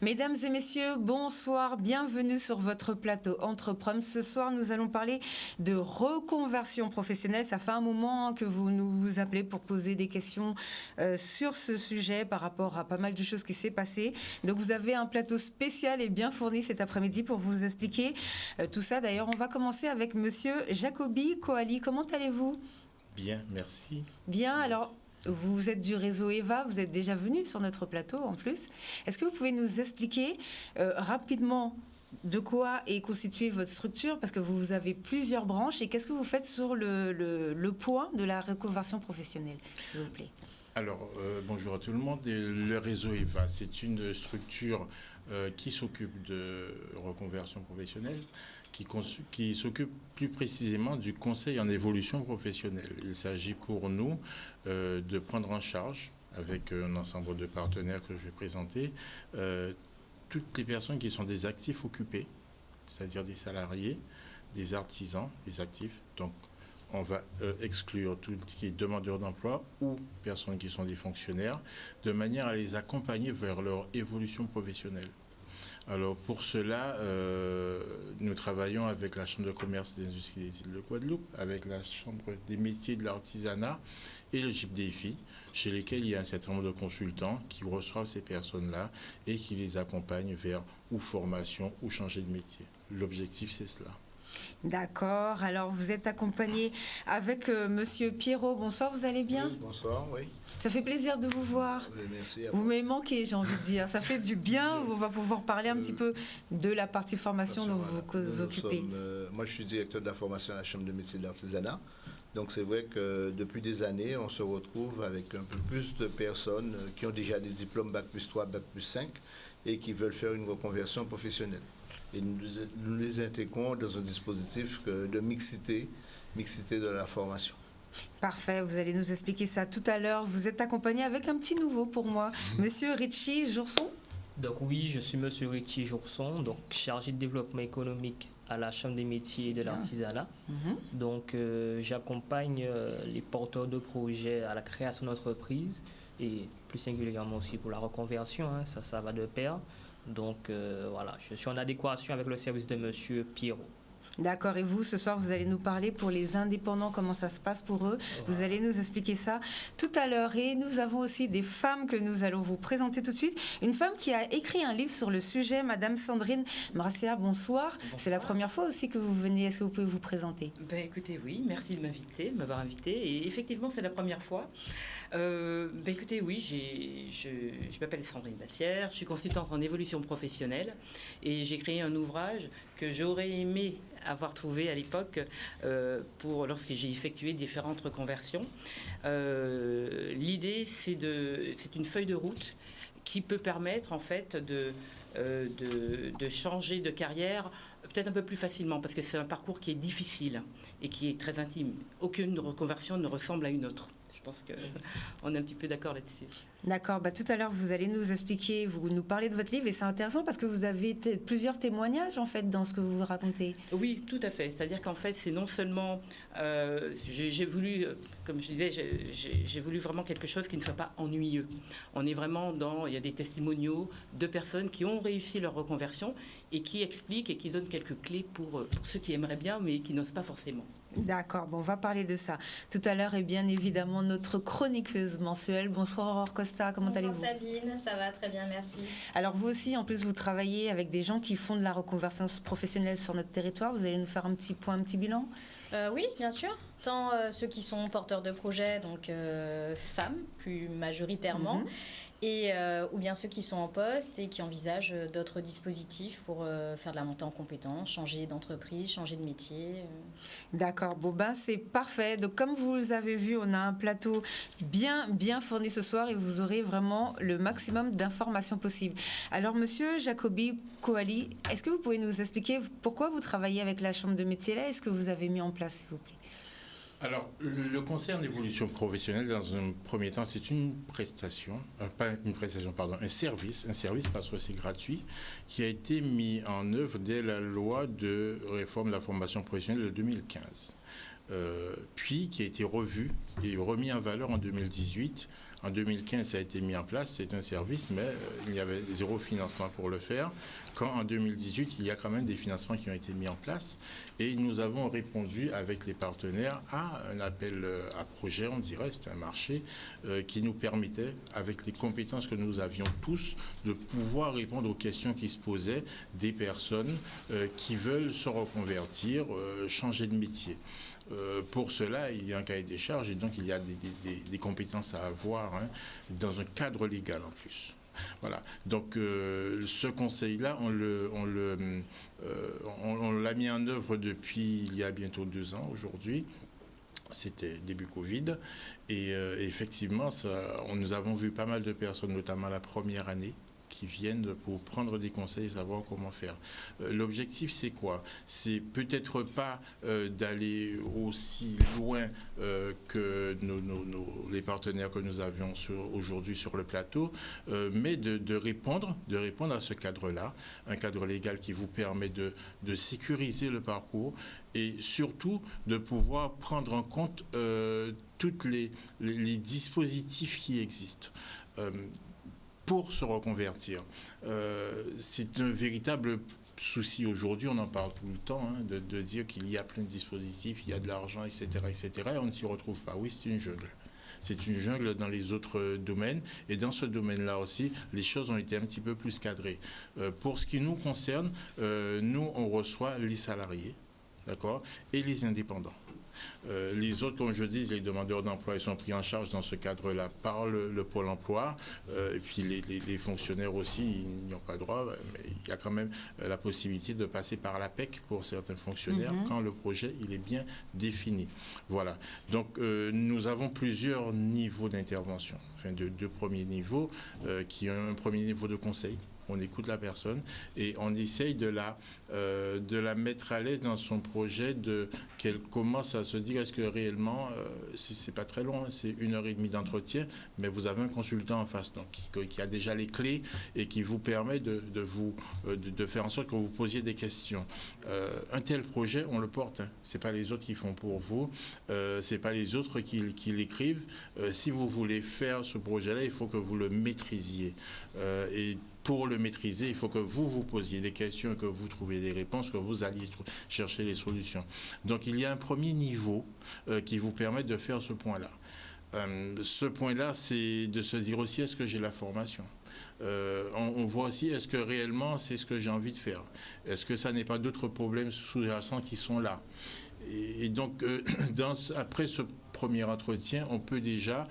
Mesdames et messieurs, bonsoir, bienvenue sur votre plateau Entrepreneurs. Ce soir, nous allons parler de reconversion professionnelle. Ça fait un moment que vous nous appelez pour poser des questions sur ce sujet par rapport à pas mal de choses qui s'est passé. Donc, vous avez un plateau spécial et bien fourni cet après-midi pour vous expliquer tout ça. D'ailleurs, on va commencer avec Monsieur Jacobi Coali. Comment allez-vous ? Bien, merci. Bien, alors... Vous êtes du réseau EVA, vous êtes déjà venu sur notre plateau en plus. Est-ce que vous pouvez nous expliquer rapidement de quoi est constituée votre structure, parce que vous avez plusieurs branches, et qu'est-ce que vous faites sur le point de la reconversion professionnelle, s'il vous plaît? Alors, bonjour à tout le monde. Le réseau EVA, c'est une structure qui s'occupe de reconversion professionnelle, qui s'occupe plus précisément du conseil en évolution professionnelle. Il s'agit pour nous de prendre en charge, avec un ensemble de partenaires que je vais présenter, toutes les personnes qui sont des actifs occupés, c'est-à-dire des salariés, des artisans, des actifs. Donc, on va exclure tout ce qui est demandeurs d'emploi ou personnes qui sont des fonctionnaires, de manière à les accompagner vers leur évolution professionnelle. Alors pour cela, nous travaillons avec la Chambre de commerce et d'industrie des îles de Guadeloupe, avec la Chambre des métiers de l'artisanat et le GIPDFI, chez lesquels il y a un certain nombre de consultants qui reçoivent ces personnes-là et qui les accompagnent vers ou formation ou changer de métier. L'objectif, c'est cela. D'accord. Alors, vous êtes accompagné avec Monsieur Pierrot. Bonsoir, vous allez bien? Oui, bonsoir, oui. Ça fait plaisir de vous voir. Oui, merci. Vous m'avez manqué, j'ai envie de dire. Ça fait du bien. On va pouvoir parler un petit peu de la partie formation dont vous vous occupez. Moi, je suis directeur de la formation à la Chambre de métiers de l'artisanat. Donc, c'est vrai que depuis des années, on se retrouve avec un peu plus de personnes qui ont déjà des diplômes Bac+3, Bac+5 et qui veulent faire une reconversion professionnelle. Et nous les intégrons dans un dispositif de mixité de la formation. Parfait, vous allez nous expliquer ça tout à l'heure. Vous êtes accompagné avec un petit nouveau pour moi, Monsieur Richie Jourson. Donc oui, je suis Monsieur Richie Jourson, donc chargé de développement économique à la Chambre des métiers et de l'artisanat. Donc j'accompagne les porteurs de projets à la création d'entreprises et plus singulièrement aussi pour la reconversion, ça va de pair. Donc voilà, je suis en adéquation avec le service de Monsieur Pierrot. D'accord, et vous, ce soir, vous allez nous parler pour les indépendants, comment ça se passe pour eux. Vous allez nous expliquer ça tout à l'heure. Et nous avons aussi des femmes que nous allons vous présenter tout de suite. Une femme qui a écrit un livre sur le sujet, Madame Sandrine Mrassia, bonsoir. C'est la première fois aussi que vous venez. Est-ce que vous pouvez vous présenter? Écoutez, oui, merci de m'avoir invité. Et effectivement, c'est la première fois. Écoutez, oui, je m'appelle Sandrine Mrassia, je suis consultante en évolution professionnelle et j'ai créé un ouvrage que j'aurais aimé avoir trouvé à l'époque lorsque j'ai effectué différentes reconversions. L'idée, c'est une feuille de route qui peut permettre en fait de changer de carrière peut-être un peu plus facilement, parce que c'est un parcours qui est difficile et qui est très intime. Aucune reconversion ne ressemble à une autre. Je pense qu'on est un petit peu d'accord là-dessus. D'accord, tout à l'heure vous allez nous expliquer, vous nous parlez de votre livre et c'est intéressant parce que vous avez plusieurs témoignages en fait dans ce que vous racontez. Oui, tout à fait. C'est-à-dire qu'en fait c'est non seulement, j'ai voulu, comme je disais, j'ai voulu vraiment quelque chose qui ne soit pas ennuyeux. On est vraiment il y a des testimoniaux de personnes qui ont réussi leur reconversion et qui expliquent et qui donnent quelques clés pour ceux qui aimeraient bien mais qui n'osent pas forcément. D'accord, on va parler de ça tout à l'heure et bien évidemment notre chroniqueuse mensuelle. Bonsoir Aurore Costa, comment allez-vous? Bonsoir Sabine, ça va très bien, merci. Alors vous aussi, en plus vous travaillez avec des gens qui font de la reconversion professionnelle sur notre territoire. Vous allez nous faire un petit point, un petit bilan? Oui, bien sûr. Tant ceux qui sont porteurs de projets, donc femmes plus majoritairement, et ou bien ceux qui sont en poste et qui envisagent d'autres dispositifs pour faire de la montée en compétences, changer d'entreprise, changer de métier. D'accord, c'est parfait. Donc comme vous avez vu, on a un plateau bien fourni ce soir et vous aurez vraiment le maximum d'informations possibles. Alors Monsieur Jacobi Coali, est-ce que vous pouvez nous expliquer pourquoi vous travaillez avec la Chambre de métier là? Est-ce que vous avez mis en place, s'il vous plaît? Alors, le conseil en évolution professionnelle, dans un premier temps, c'est une prestation, un service parce que c'est gratuit, qui a été mis en œuvre dès la loi de réforme de la formation professionnelle de 2015, puis qui a été revu et remis en valeur en 2018 En 2015, ça a été mis en place, c'est un service, mais il y avait zéro financement pour le faire. Quand en 2018, il y a quand même des financements qui ont été mis en place. Et nous avons répondu avec les partenaires à un appel à projet, on dirait, c'était un marché, qui nous permettait, avec les compétences que nous avions tous, de pouvoir répondre aux questions qui se posaient des personnes qui veulent se reconvertir, changer de métier. Pour cela, il y a un cahier des charges et donc il y a des compétences à avoir, hein, dans un cadre légal en plus. Voilà. Donc ce conseil-là, on l'a mis en œuvre depuis il y a bientôt 2 ans aujourd'hui. C'était début Covid. Et effectivement, nous avons vu pas mal de personnes, notamment la première année, qui viennent pour prendre des conseils et savoir comment faire. L'objectif, c'est quoi? C'est peut-être pas d'aller aussi loin que les partenaires que nous avions aujourd'hui sur le plateau, mais de répondre à ce cadre-là, un cadre légal qui vous permet de sécuriser le parcours et surtout de pouvoir prendre en compte tous les dispositifs qui existent. Pour se reconvertir. C'est un véritable souci aujourd'hui, on en parle tout le temps, hein, de dire qu'il y a plein de dispositifs, il y a de l'argent, etc., etc., et on ne s'y retrouve pas. Oui, c'est une jungle. C'est une jungle dans les autres domaines, et dans ce domaine-là aussi, les choses ont été un petit peu plus cadrées. Pour ce qui nous concerne, nous, on reçoit les salariés, d'accord, et les indépendants. Les autres, comme je dis, les demandeurs d'emploi, ils sont pris en charge dans ce cadre-là par le Pôle emploi. Et puis les fonctionnaires aussi, ils n'y ont pas droit. Mais il y a quand même la possibilité de passer par l'APEC pour certains fonctionnaires quand le projet il est bien défini. Voilà. Donc nous avons plusieurs niveaux d'intervention. Enfin, deux premiers niveaux qui ont un premier niveau de conseil. On écoute la personne et on essaye de la mettre à l'aise dans son projet, qu'elle commence à se dire est-ce que réellement, c'est pas très long, hein, c'est 1h30 d'entretien, mais vous avez un consultant en face donc, qui a déjà les clés et qui vous permet de faire en sorte que vous posiez des questions. Un tel projet, on le porte, hein, c'est pas les autres qui font pour vous, c'est pas les autres qui l'écrivent. Si vous voulez faire ce projet-là, il faut que vous le maîtrisiez. Et pour le maîtriser, il faut que vous posiez des questions, que vous trouviez des réponses, que vous alliez chercher les solutions. Donc il y a un premier niveau qui vous permet de faire ce point-là. Ce point-là, c'est de se dire aussi, est-ce que j'ai la formation ? On voit aussi, est-ce que réellement c'est ce que j'ai envie de faire ? Est-ce que ça n'est pas d'autres problèmes sous-jacents qui sont là ? Et donc, après ce premier entretien, on peut déjà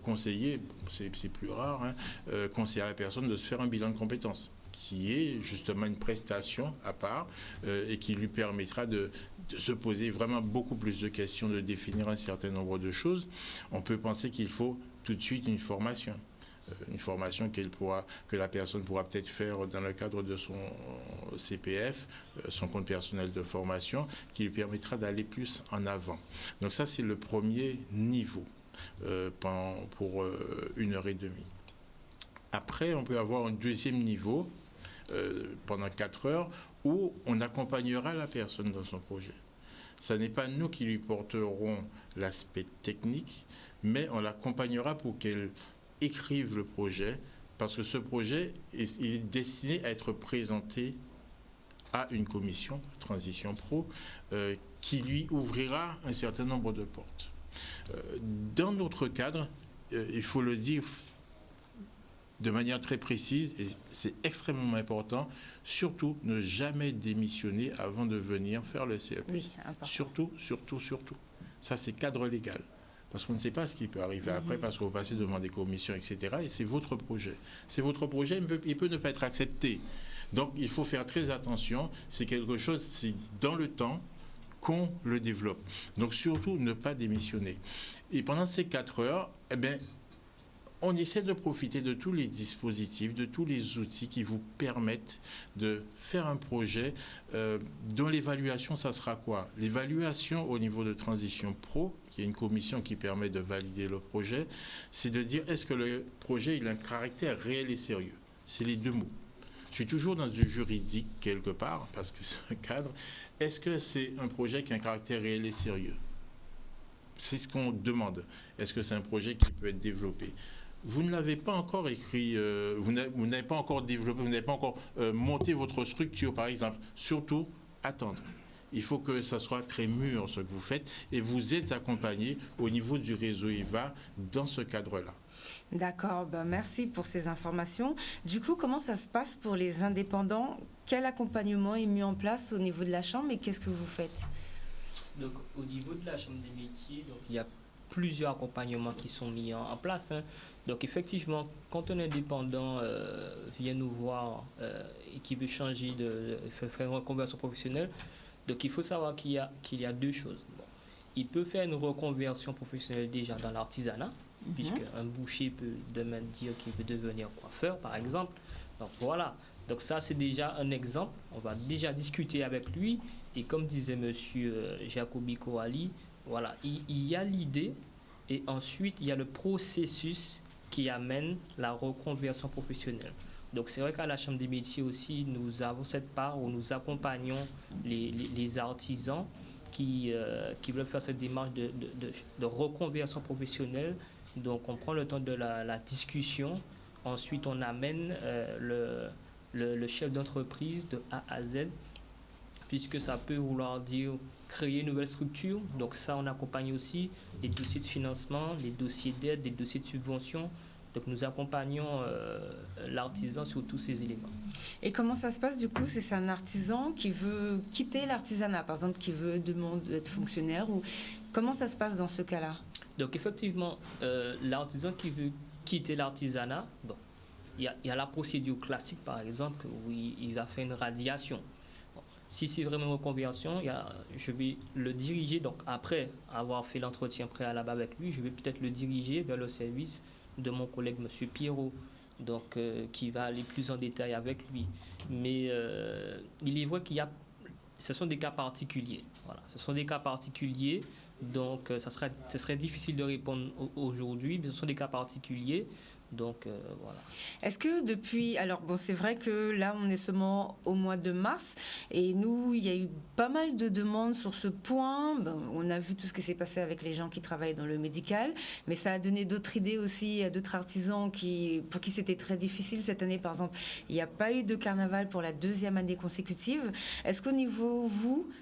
conseiller, c'est plus rare, hein, conseiller à la personne de se faire un bilan de compétences, qui est justement une prestation à part et qui lui permettra de se poser vraiment beaucoup plus de questions, de définir un certain nombre de choses. On peut penser qu'il faut tout de suite une formation que la personne pourra peut-être faire dans le cadre de son CPF, son compte personnel de formation, qui lui permettra d'aller plus en avant. Donc ça, c'est le premier niveau pour 1h30. Après, on peut avoir un deuxième niveau pendant 4 heures où on accompagnera la personne dans son projet. Ce n'est pas nous qui lui porterons l'aspect technique, mais on l'accompagnera pour qu'elle écrive le projet, parce que ce projet est destiné à être présenté à une commission, Transition Pro, qui lui ouvrira un certain nombre de portes. Dans notre cadre, il faut le dire de manière très précise, et c'est extrêmement important, surtout ne jamais démissionner avant de venir faire le CEP. Oui, surtout. Ça, c'est cadre légal. Parce qu'on ne sait pas ce qui peut arriver après, parce qu'on va passer devant des commissions, etc. Et c'est votre projet. C'est votre projet, il peut ne pas être accepté. Donc, il faut faire très attention. C'est quelque chose, c'est dans le temps qu'on le développe. Donc, surtout, ne pas démissionner. Et pendant ces 4 heures, on essaie de profiter de tous les dispositifs, de tous les outils qui vous permettent de faire un projet dont l'évaluation, ça sera quoi ? L'évaluation au niveau de Transition Pro, qui est une commission qui permet de valider le projet, c'est de dire est-ce que le projet il a un caractère réel et sérieux ? C'est les deux mots. Je suis toujours dans du juridique quelque part, parce que c'est un cadre. Est-ce que c'est un projet qui a un caractère réel et sérieux ? c'est ce qu'on demande. Est-ce que c'est un projet qui peut être développé? Vous ne l'avez pas encore écrit, vous n'avez pas encore développé, vous n'avez pas encore monté votre structure, par exemple. Surtout, attendre. Il faut que ça soit très mûr, ce que vous faites, et vous êtes accompagné au niveau du réseau EVA dans ce cadre-là. D'accord, merci pour ces informations. Du coup, comment ça se passe pour les indépendants? Quel accompagnement est mis en place au niveau de la Chambre et qu'est-ce que vous faites? Donc, au niveau de la Chambre des métiers, donc, il y a plusieurs accompagnements qui sont mis en place. Donc, effectivement, quand un indépendant vient nous voir et qui veut changer faire une reconversion professionnelle, donc il faut savoir qu'il y a deux choses. Bon, il peut faire une reconversion professionnelle déjà dans l'artisanat, puisque un boucher peut demain dire qu'il veut devenir coiffeur, par exemple. Donc voilà. Donc ça, c'est déjà un exemple. On va déjà discuter avec lui. Et comme disait monsieur Jacobi Koali, voilà, il y a l'idée et ensuite il y a le processus qui amène la reconversion professionnelle. Donc c'est vrai qu'à la Chambre des métiers aussi, nous avons cette part où nous accompagnons les artisans qui veulent faire cette démarche de reconversion professionnelle. Donc on prend le temps de la discussion. Ensuite, on amène le chef d'entreprise de A à Z, puisque ça peut vouloir dire créer une nouvelle structure. Donc ça, on accompagne aussi les dossiers de financement, les dossiers d'aide, les dossiers de subvention. Donc nous accompagnons l'artisan sur tous ces éléments. Et comment ça se passe du coup? C'est un artisan qui veut quitter l'artisanat, par exemple, qui veut demander d'être fonctionnaire, ou comment ça se passe dans ce cas-là? Donc effectivement, l'artisan qui veut quitter l'artisanat, bon, il y a la procédure classique par exemple où il va faire une radiation. Bon, si c'est vraiment une reconversion, je vais le diriger, donc après avoir fait l'entretien préalable avec lui, je vais peut-être le diriger vers le service de mon collègue M. Pierrot, donc qui va aller plus en détail avec lui. Mais il est vrai ce sont des cas particuliers. Voilà, ce sont des cas particuliers, donc ce serait difficile de répondre aujourd'hui, mais ce sont des cas particuliers. Donc voilà. Est-ce que depuis, alors bon, c'est vrai que là on est seulement au mois de mars et nous il y a eu pas mal de demandes sur ce point. On a vu tout ce qui s'est passé avec les gens qui travaillent dans le médical, mais ça a donné d'autres idées aussi à d'autres artisans pour qui c'était très difficile cette année. Par exemple, il n'y a pas eu de carnaval pour la 2e année consécutive. Est-ce qu'au niveau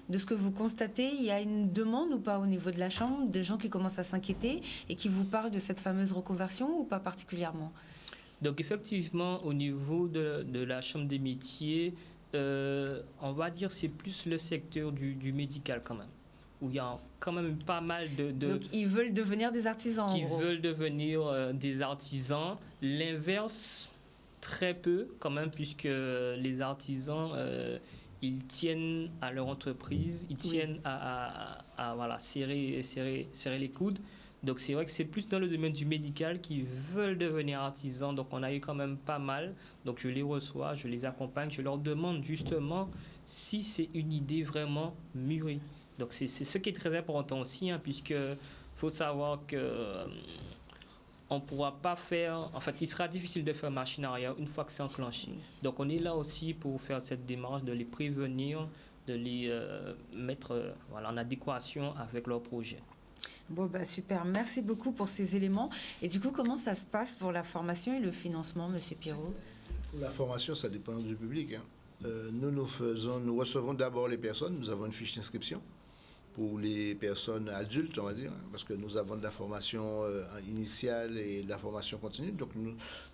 de ce que vous constatez, il y a une demande ou pas au niveau de la Chambre, de gens qui commencent à s'inquiéter et qui vous parlent de cette fameuse reconversion ou pas particulièrement? Donc effectivement, au niveau de la Chambre des métiers, on va dire c'est plus le secteur du médical quand même, où il y a quand même pas mal de Donc ils veulent devenir des artisans. Qui veulent devenir des artisans. L'inverse, très peu quand même, puisque les artisans, ils tiennent à leur entreprise, ils tiennent à voilà, serrer les coudes. Donc c'est vrai que c'est plus dans le domaine du médical qui veulent devenir artisans. Donc on a eu quand même pas mal. Donc je les reçois, je les accompagne, je leur demande justement si c'est une idée vraiment mûrie. Donc c'est ce qui est très important aussi, puisque faut savoir que on pourra pas faire. En fait, il sera difficile de faire machine arrière une fois que c'est enclenché. Donc on est là aussi pour faire cette démarche de les prévenir, de les mettre en adéquation avec leur projet. Bon, super. Merci beaucoup pour ces éléments. Et du coup, comment ça se passe pour la formation et le financement, Monsieur Pierrot? La formation, ça dépend du public. Nous recevons d'abord les personnes. Nous avons une fiche d'inscription pour les personnes adultes, on va dire, parce que nous avons de la formation initiale et de la formation continue. Donc,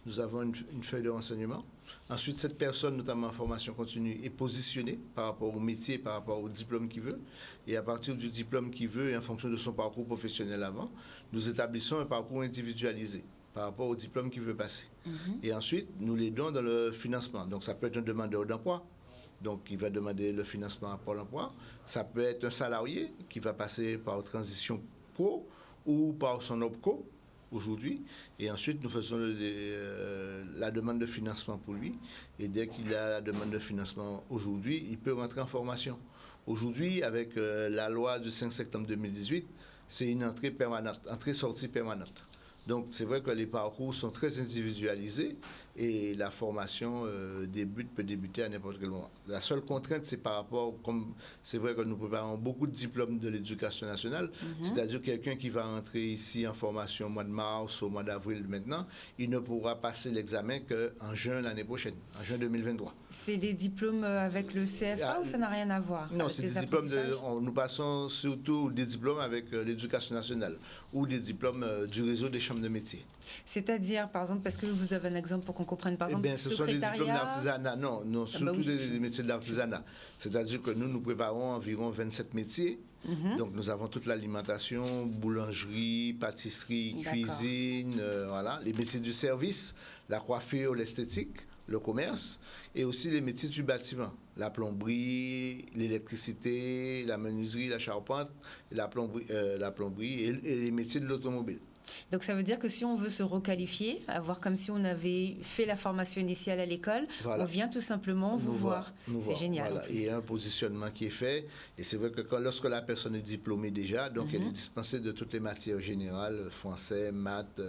nous avons une feuille de renseignement. Ensuite, cette personne, notamment en formation continue, est positionnée par rapport au métier, par rapport au diplôme qu'il veut. Et à partir du diplôme qu'il veut et en fonction de son parcours professionnel avant, nous établissons un parcours individualisé par rapport au diplôme qu'il veut passer. Et ensuite, nous l'aidons dans le financement. Donc, ça peut être un demandeur d'emploi. Donc, il va demander le financement à Pôle emploi. Ça peut être un salarié qui va passer par Transition Pro ou par son OPCO aujourd'hui. Et ensuite, nous faisons la demande de financement pour lui. Et dès qu'il a la demande de financement aujourd'hui, il peut rentrer en formation. Aujourd'hui, avec la loi du 5 septembre 2018, c'est une entrée permanente, entrée-sortie permanente. Donc, c'est vrai que les parcours sont très individualisés et la formation peut débuter à n'importe quel moment. La seule contrainte, c'est par rapport, comme c'est vrai que nous préparons beaucoup de diplômes de l'éducation nationale, c'est-à-dire quelqu'un qui va entrer ici en formation au mois de mars, au mois d'avril maintenant, il ne pourra passer l'examen qu'en juin l'année prochaine, en juin 2023. C'est des diplômes avec le CFA ou ça n'a rien à voir? Non, c'est des diplômes, nous passons surtout des diplômes avec l'éducation nationale ou des diplômes du réseau des chambres de métiers. C'est-à-dire, par exemple, parce que vous avez un exemple pour qu'on comprenne, par exemple, ce sont des diplômes d'artisanat, non, surtout des métiers de l'artisanat. C'est-à-dire que nous préparons environ 27 métiers. Donc, nous avons toute l'alimentation, boulangerie, pâtisserie, cuisine, voilà, les métiers du service, la coiffure, l'esthétique, le commerce, et aussi les métiers du bâtiment, la plomberie, l'électricité, la menuiserie, la charpente, la plomberie et les métiers de l'automobile. Donc ça veut dire que si on veut se requalifier, avoir comme si on avait fait la formation initiale à l'école, on vient tout simplement vous voir. C'est génial. Voilà. Il y a un positionnement qui est fait. Et c'est vrai que lorsque la personne est diplômée déjà, donc elle est dispensée de toutes les matières générales, français, maths,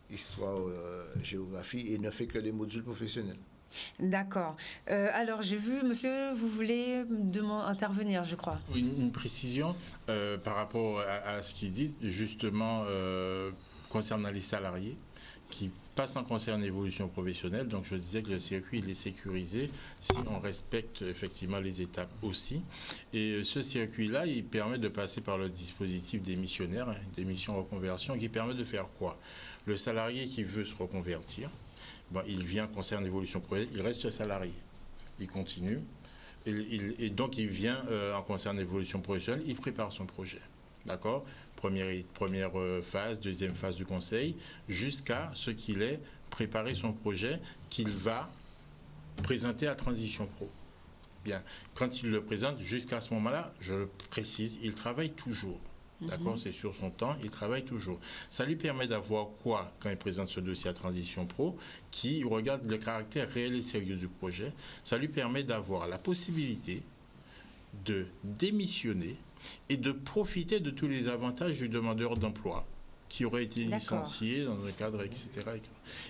histoire, géographie, et ne fait que les modules professionnels. D'accord. Alors, j'ai vu, monsieur, vous voulez intervenir, je crois. Oui, une précision par rapport à ce qu'il dit, justement, concernant les salariés qui passent en concerne l'évolution professionnelle. Donc, je disais que le circuit, il est sécurisé si on respecte effectivement les étapes aussi. Et ce circuit-là, il permet de passer par le dispositif des missionnaires, des missions reconversion, qui permet de faire quoi? Le salarié qui veut se reconvertir, il vient concerne l'évolution professionnelle, il reste salarié, il continue, et donc il vient en concerne l'évolution professionnelle, il prépare son projet, d'accord? Première phase, deuxième phase du conseil, jusqu'à ce qu'il ait préparé son projet qu'il va présenter à Transition Pro. Bien, quand il le présente, jusqu'à ce moment-là, je le précise, il travaille toujours. D'accord, c'est sur son temps, il travaille toujours. Ça lui permet d'avoir quoi quand il présente ce dossier à Transition Pro, qui regarde le caractère réel et sérieux du projet. Ça lui permet d'avoir la possibilité de démissionner et de profiter de tous les avantages du demandeur d'emploi qui aurait été licencié dans un cadre, etc.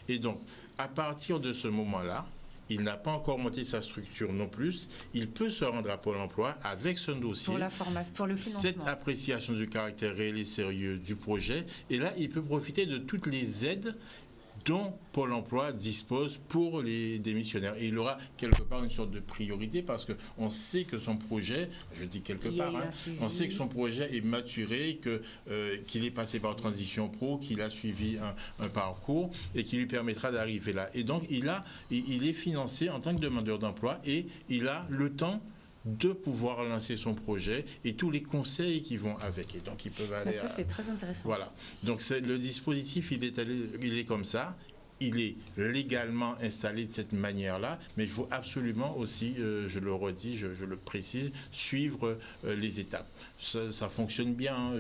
Et donc, à partir de ce moment-là, il n'a pas encore monté sa structure non plus. Il peut se rendre à Pôle emploi avec son dossier. Pour le financement. Cette appréciation du caractère réel et sérieux du projet. Et là, il peut profiter de toutes les aides dont Pôle emploi dispose pour les démissionnaires. Et il aura quelque part une sorte de priorité parce qu'on sait que son projet, je dis quelque part, on sait que son projet est maturé, qu'il est passé par Transition Pro, qu'il a suivi un parcours et qui lui permettra d'arriver là. Et donc, il est financé en tant que demandeur d'emploi et il a le temps de pouvoir lancer son projet et tous les conseils qui vont avec. Et donc, ils peuvent aller... Ça, c'est très intéressant. Voilà. Donc, le dispositif, il est comme ça. Il est légalement installé de cette manière-là, mais il faut absolument aussi, je le redis, je le précise, suivre les étapes. Ça fonctionne bien, hein,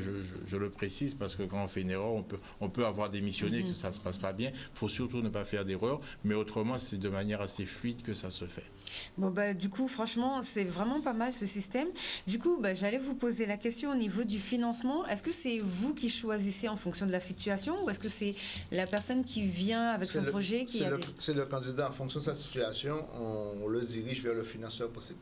je le précise, parce que quand on fait une erreur, on peut avoir démissionné, que ça ne se passe pas bien. Il faut surtout ne pas faire d'erreur, mais autrement, c'est de manière assez fluide que ça se fait. Bon, du coup, franchement, c'est vraiment pas mal ce système. Du coup, j'allais vous poser la question au niveau du financement. Est-ce que c'est vous qui choisissez en fonction de la situation ou est-ce que c'est la personne qui vient avec son projet qui C'est le candidat en fonction de sa situation, on le dirige vers le financeur possible.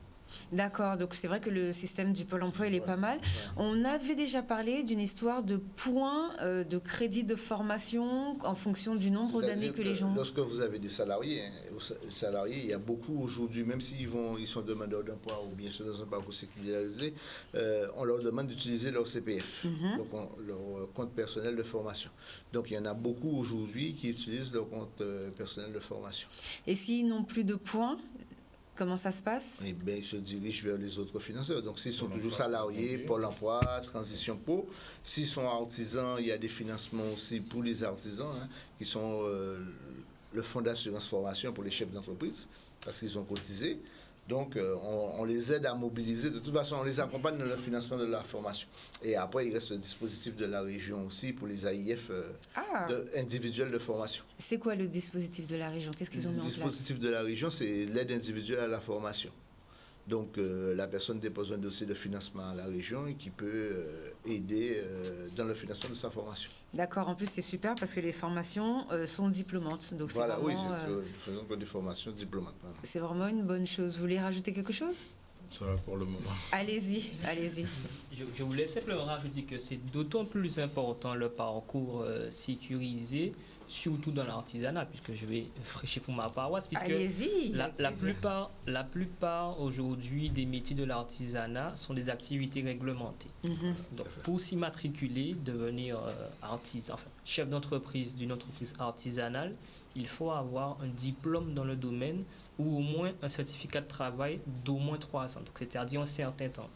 D'accord, donc c'est vrai que le système du Pôle emploi, il est pas mal. Ouais. On avait déjà parlé d'une histoire de points de crédit de formation en fonction du nombre d'années que les gens... Lorsque vous avez des salariés, il y a beaucoup aujourd'hui, même s'ils sont demandeurs d'emploi ou bien sont dans un parcours sécularisé, on leur demande d'utiliser leur CPF, donc leur compte personnel de formation. Donc il y en a beaucoup aujourd'hui qui utilisent leur compte personnel de formation. Et s'ils n'ont plus de points, comment ça se passe? Eh bien, ils se dirigent vers les autres financeurs. Donc, s'ils sont toujours salariés, Pôle emploi, Transition Pro. S'ils sont artisans, il y a des financements aussi pour les artisans, qui sont le fonds d'assurance formation pour les chefs d'entreprise, parce qu'ils ont cotisé. Donc, on les aide à mobiliser. De toute façon, on les accompagne dans le financement de la formation. Et après, il reste le dispositif de la région aussi pour les AIF individuels de formation. C'est quoi le dispositif de la région? Qu'est-ce qu'ils ont mis en place? Le dispositif de la région, c'est l'aide individuelle à la formation. Donc la personne dépose un dossier de financement à la région et qui peut aider dans le financement de sa formation. D'accord, en plus c'est super parce que les formations sont diplômantes. Donc Voilà, c'est vraiment, nous faisons que des formations diplômantes. Voilà. c'est vraiment une bonne chose. Vous voulez rajouter quelque chose? Ça va pour le moment. Allez-y, allez-y. Je voulais simplement rajouter que c'est d'autant plus important le parcours sécurisé, surtout dans l'artisanat, puisque je vais fraîcher pour ma paroisse, puisque Allez-y. la plupart aujourd'hui des métiers de l'artisanat sont des activités réglementées. Donc pour s'y matriculer, devenir chef d'entreprise d'une entreprise artisanale, il faut avoir un diplôme dans le domaine ou au moins un certificat de travail d'au moins 3 ans, donc c'est-à-dire un certain temps.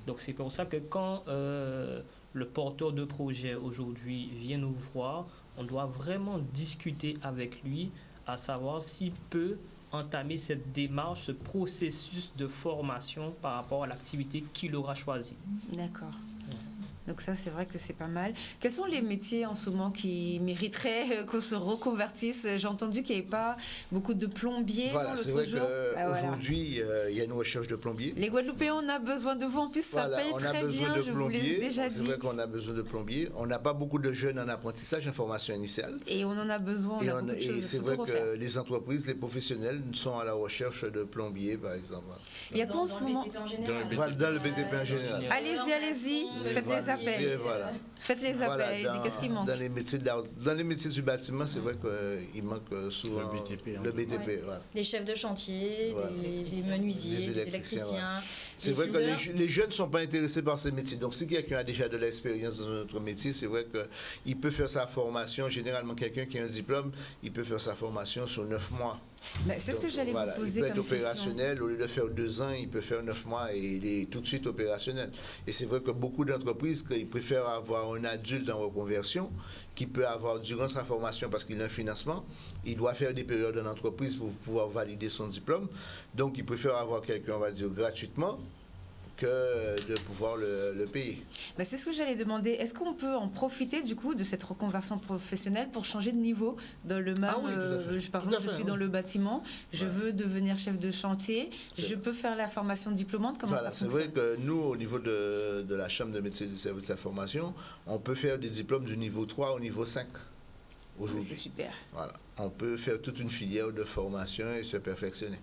Donc c'est pour ça que quand le porteur de projet aujourd'hui vient nous voir, on doit vraiment discuter avec lui, à savoir s'il peut entamer cette démarche, ce processus de formation par rapport à l'activité qu'il aura choisie. D'accord. Donc ça, c'est vrai que c'est pas mal. Quels sont les métiers en ce moment qui mériteraient qu'on se reconvertisse? J'ai entendu qu'il n'y avait pas beaucoup de plombiers. Voilà, c'est vrai qu'aujourd'hui, il y a une recherche de plombiers. Les Guadeloupéens, on a besoin de vous. En plus, ça paye très bien, je vous l'ai déjà dit. C'est vrai qu'on a besoin de plombiers. On n'a pas beaucoup de jeunes en apprentissage, en formation initiale. Et on en a besoin, on a beaucoup de choses. Et c'est vrai que les entreprises, les professionnels sont à la recherche de plombiers, par exemple. Il y a quoi en ce moment? Dans le BTP en général. Allez-y, faites les appels. Voilà. Faites les appels, allez-y, qu'est-ce qui manque? Dans les métiers du bâtiment, c'est vrai qu'il manque souvent le BTP. Voilà. Des chefs de chantier, Voilà. des menuisiers, des électriciens. C'est vrai que les jeunes ne sont pas intéressés par ces métiers. Donc, si quelqu'un a déjà de l'expérience dans notre métier, c'est vrai qu'il peut faire sa formation. Généralement, quelqu'un qui a un diplôme, il peut faire sa formation sur 9 mois. C'est ce que j'allais vous poser comme question. Il peut être opérationnel, au lieu de faire 2 ans, il peut faire 9 mois et il est tout de suite opérationnel. Et c'est vrai que beaucoup d'entreprises, ils préfèrent avoir un adulte en reconversion qui peut avoir, durant sa formation, parce qu'il a un financement, il doit faire des périodes en entreprise pour pouvoir valider son diplôme. Donc, ils préfèrent avoir quelqu'un, on va dire, gratuitement, que de pouvoir le payer. C'est ce que j'allais demander. Est-ce qu'on peut en profiter du coup de cette reconversion professionnelle pour changer de niveau dans le même par exemple, je suis dans le bâtiment, je veux devenir chef de chantier, je peux faire la formation diplômante, comment ça fonctionne? C'est vrai que nous, au niveau de la Chambre de métiers du service de la formation, on peut faire des diplômes du niveau 3 au niveau 5 aujourd'hui. C'est super. Voilà. On peut faire toute une filière de formation et se perfectionner.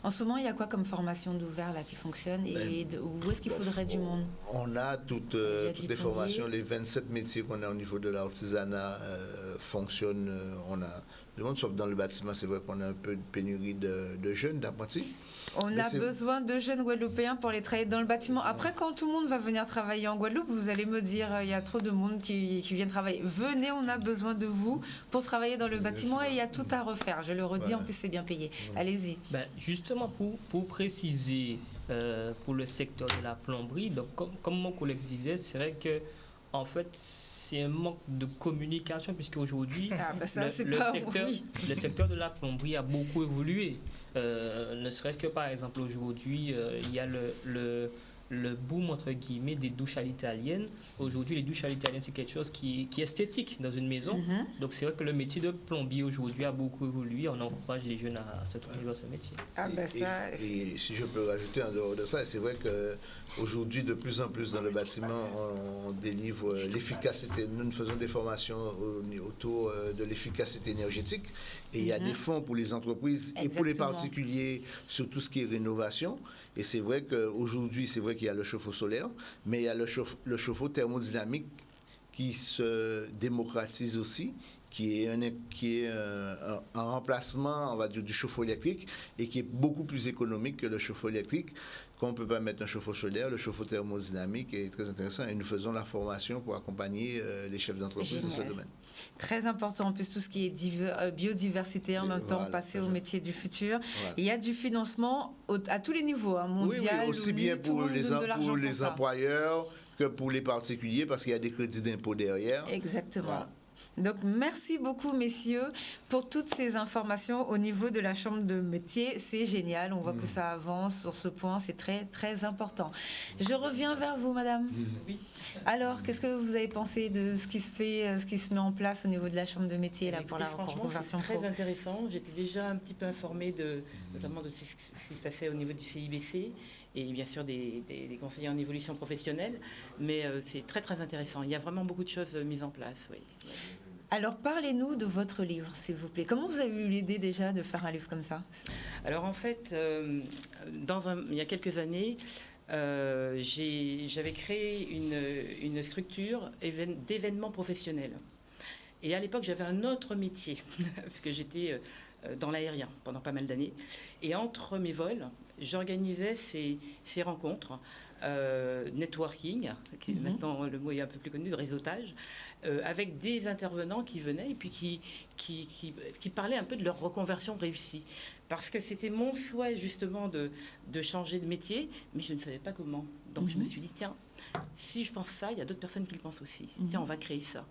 En ce moment, il y a quoi comme formation d'ouvert là qui fonctionne et où est-ce qu'il faudrait du monde? On a toutes les formations, les 27 métiers qu'on a au niveau de l'artisanat fonctionnent. On a du monde, sauf dans le bâtiment, c'est vrai qu'on a un peu de pénurie de jeunes, d'apprentis. On a besoin de jeunes Guadeloupéens pour les travailler dans le bâtiment. Après, quand tout le monde va venir travailler en Guadeloupe, vous allez me dire, il y a trop de monde qui vient travailler. Venez, on a besoin de vous pour travailler dans le bâtiment et il y a tout à refaire. Je le redis, en plus c'est bien payé. Allez-y. Justement, pour préciser pour le secteur de la plomberie, donc comme mon collègue disait, c'est vrai que en fait, c'est un manque de communication puisque aujourd'hui, le secteur de la plomberie a beaucoup évolué. Ne serait-ce que par exemple aujourd'hui, il y a le boom entre guillemets des douches à l'italienne. Aujourd'hui, les douches à l'italienne, c'est quelque chose qui est esthétique dans une maison. Donc c'est vrai que le métier de plombier aujourd'hui a beaucoup évolué. On encourage les jeunes à se tourner vers ce métier. Et si je peux rajouter en dehors de ça, c'est vrai qu'aujourd'hui, de plus en plus dans le bâtiment, on délivre l'efficacité. Nous faisons des formations autour de l'efficacité énergétique. Et il y a des fonds pour les entreprises et pour les particuliers sur tout ce qui est rénovation. Et c'est vrai qu'aujourd'hui, c'est vrai qu'il y a le chauffe-eau solaire, mais il y a le chauffe-eau thermodynamique qui se démocratise aussi, qui est un remplacement, on va dire, du chauffe-eau électrique et qui est beaucoup plus économique que le chauffe-eau électrique. Qu'on ne peut pas mettre un chauffe-eau solaire, le chauffe-eau thermodynamique est très intéressant et nous faisons la formation pour accompagner les chefs d'entreprise dans ce domaine. Très important, en plus tout ce qui est biodiversité, en même temps passer au métier du futur. Voilà. Il y a du financement à tous les niveaux, mondial, oui, aussi bien pour les employeurs que pour les particuliers, parce qu'il y a des crédits d'impôt derrière. Exactement. Voilà. Donc, merci beaucoup, messieurs, pour toutes ces informations au niveau de la chambre de métier. C'est génial. On voit que ça avance sur ce point. C'est très, très important. Je reviens vers vous, madame. Oui. Alors, qu'est-ce que vous avez pensé de ce qui se fait, ce qui se met en place au niveau de la chambre de métier là, Écoutez, pour la franchement, reconversion c'est pro? très intéressant. J'étais déjà un petit peu informée notamment de ce qui se passait au niveau du CIBC et bien sûr des conseillers en évolution professionnelle. Mais c'est très, très intéressant. Il y a vraiment beaucoup de choses mises en place, oui. Alors, parlez-nous de votre livre, s'il vous plaît. Comment vous avez eu l'idée déjà de faire un livre comme ça? Alors en fait, il y a quelques années, j'avais créé une structure d'événements professionnels. Et à l'époque, j'avais un autre métier, parce que j'étais dans l'aérien pendant pas mal d'années. Et entre mes vols, j'organisais ces rencontres, networking, qui maintenant le mot est un peu plus connu, de réseautage, avec des intervenants qui venaient et puis qui parlaient un peu de leur reconversion réussie. Parce que c'était mon souhait justement de changer de métier, mais je ne savais pas comment. Donc je me suis dit, tiens, si je pense ça, il y a d'autres personnes qui le pensent aussi. Tiens, on va créer ça.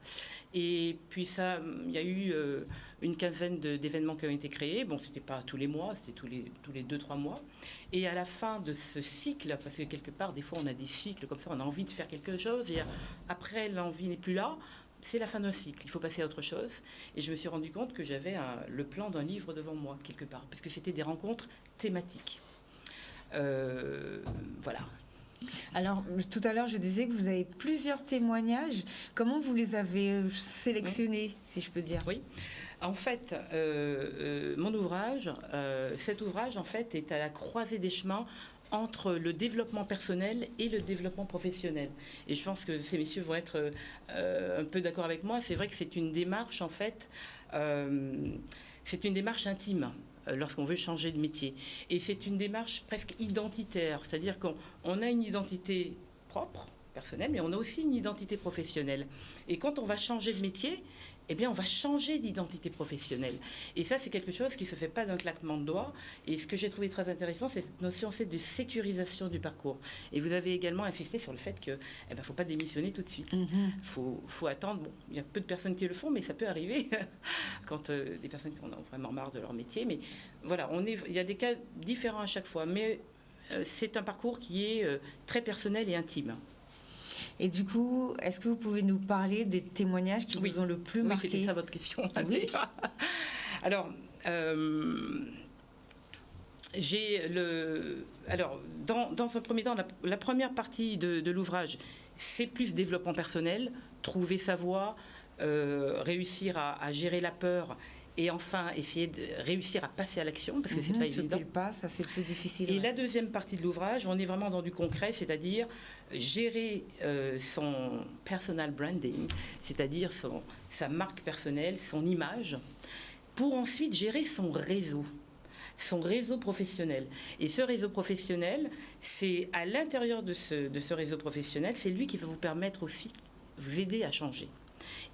Et puis ça, il y a eu une quinzaine d'événements qui ont été créés. Bon, c'était pas tous les mois, c'était tous les 2-3 mois. Et à la fin de ce cycle, parce que quelque part, des fois, on a des cycles comme ça, on a envie de faire quelque chose, et après, l'envie n'est plus là. C'est la fin d'un cycle, il faut passer à autre chose. Et je me suis rendu compte que j'avais le plan d'un livre devant moi, quelque part, parce que c'était des rencontres thématiques. Voilà. Alors, tout à l'heure, je disais que vous avez plusieurs témoignages. Comment vous les avez sélectionnés, si je peux dire? Oui. En fait, mon ouvrage, cet ouvrage, en fait, est à la croisée des chemins entre le développement personnel et le développement professionnel. Et je pense que ces messieurs vont être un peu d'accord avec moi. C'est vrai que c'est une démarche, en fait, c'est une démarche intime lorsqu'on veut changer de métier. Et c'est une démarche presque identitaire, c'est-à-dire qu'on a une identité propre, personnelle, mais on a aussi une identité professionnelle. Et quand on va changer de métier, eh bien, on va changer d'identité professionnelle. Et ça, c'est quelque chose qui ne se fait pas d'un claquement de doigts. Et ce que j'ai trouvé très intéressant, c'est cette notion de sécurisation du parcours. Et vous avez également insisté sur le fait qu'il ne faut pas démissionner tout de suite. Il faut attendre. Bon, il y a peu de personnes qui le font, mais ça peut arriver quand des personnes qui en ont vraiment marre de leur métier. Mais voilà, il y a des cas différents à chaque fois. Mais c'est un parcours qui est très personnel et intime. Et du coup, est-ce que vous pouvez nous parler des témoignages qui vous ont le plus marqué? Oui, c'était ça votre question. Oui. Alors, dans un premier temps, la première partie de l'ouvrage, c'est plus développement personnel, trouver sa voie, réussir à gérer la peur. Et enfin, essayer de réussir à passer à l'action, parce que c'est pas évident. Sauter le pas, ça c'est plus difficile. Et la deuxième partie de l'ouvrage, on est vraiment dans du concret, c'est-à-dire gérer son personal branding, c'est-à-dire sa marque personnelle, son image, pour ensuite gérer son réseau professionnel. Et ce réseau professionnel, c'est à l'intérieur de ce réseau professionnel, c'est lui qui va vous permettre aussi, vous aider à changer.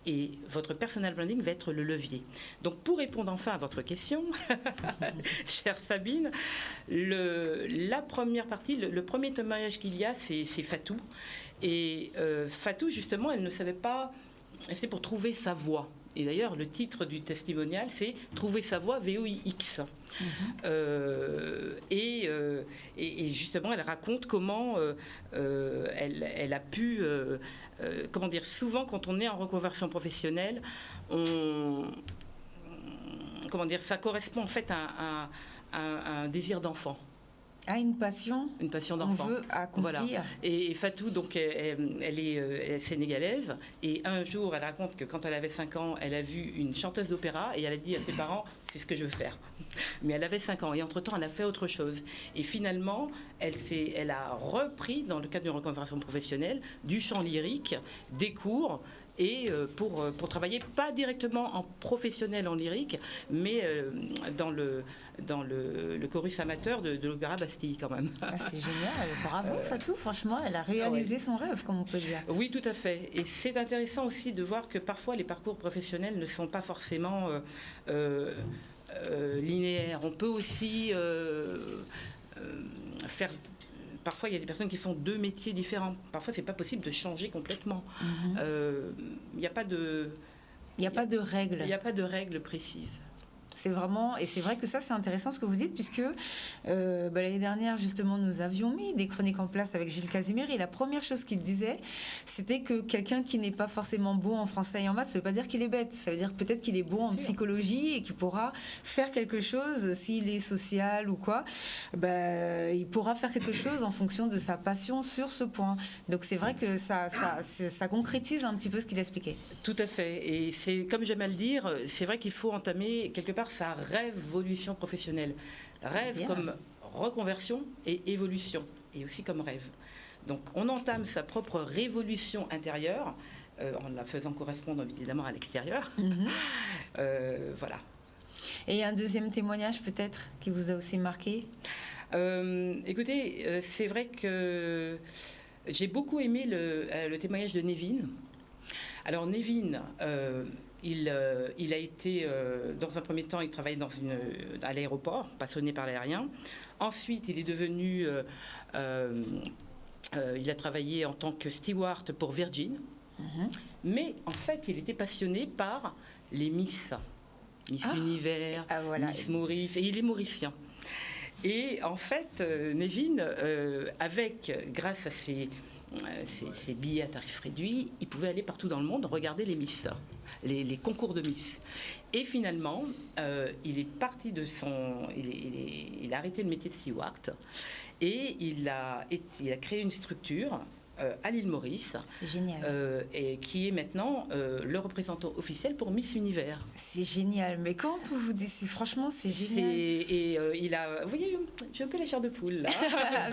Et votre personal branding va être le levier. Donc, pour répondre enfin à votre question, chère Sabine, la première partie, le premier témoignage qu'il y a, c'est Fatou. Et Fatou, justement, elle ne savait pas... C'est pour trouver sa voie. Et d'ailleurs, le titre du testimonial, c'est « Trouver sa voie, VOIX ». Et justement, elle raconte comment elle a pu... comment dire, souvent, quand on est en reconversion professionnelle, ça correspond en fait à un désir d'enfant. Ah, une passion d'enfant. On veut accomplir. Voilà. Et Fatou, donc, elle est sénégalaise. Et un jour, elle raconte que quand elle avait 5 ans, elle a vu une chanteuse d'opéra et elle a dit à ses parents, c'est ce que je veux faire. Mais elle avait 5 ans et entre-temps, elle a fait autre chose. Et finalement, elle a repris, dans le cadre d'une reconversion professionnelle, du chant lyrique, des cours, et pour travailler pas directement en professionnel en lyrique, mais dans le chorus amateur de l'Opéra Bastille quand même. Ah, c'est génial, bravo Fatou, franchement, elle a réalisé son rêve, comme on peut dire. Oui, tout à fait. Et c'est intéressant aussi de voir que parfois les parcours professionnels ne sont pas forcément linéaires. On peut aussi faire... Parfois, il y a des personnes qui font 2 métiers différents. Parfois, c'est pas possible de changer complètement. Il n'y a pas de... Il n'y a pas de règles. Il n'y a pas de règles précises. C'est vraiment, et c'est vrai que ça c'est intéressant ce que vous dites, puisque l'année dernière justement nous avions mis des chroniques en place avec Gilles Casimir, et la première chose qu'il disait c'était que quelqu'un qui n'est pas forcément bon en français et en maths, ça ne veut pas dire qu'il est bête, ça veut dire peut-être qu'il est bon en psychologie et qu'il pourra faire quelque chose s'il est social ou quoi, il pourra faire quelque chose en fonction de sa passion sur ce point. Donc c'est vrai que ça concrétise un petit peu ce qu'il expliquait. Tout à fait, et c'est comme j'aime à le dire, c'est vrai qu'il faut entamer quelque part sa révolution professionnelle. Rêve Bien. comme reconversion et évolution, et aussi comme rêve. Donc on entame sa propre révolution intérieure, en la faisant correspondre évidemment à l'extérieur. Voilà. Et un deuxième témoignage peut-être qui vous a aussi marqué? Écoutez, c'est vrai que j'ai beaucoup aimé le témoignage de Nevin. Alors Nevin, il a été, dans un premier temps, il travaillait à l'aéroport, passionné par l'aérien. Ensuite, il est devenu, il a travaillé en tant que steward pour Virgin. Mais en fait, il était passionné par les Miss. Miss Univers, voilà. Miss Maurice, et il est mauricien. Et en fait, Nevin, grâce à ses billets à tarif réduit, il pouvait aller partout dans le monde regarder les Miss, les concours de Miss. Et finalement, il est parti de il a arrêté le métier de steward et il a créé une structure à l'île Maurice. C'est génial. Et qui est maintenant le représentant officiel pour Miss Univers. C'est génial. Mais quand on vous dit, franchement, c'est génial. Il a, vous voyez, j'ai un peu la chair de poule là.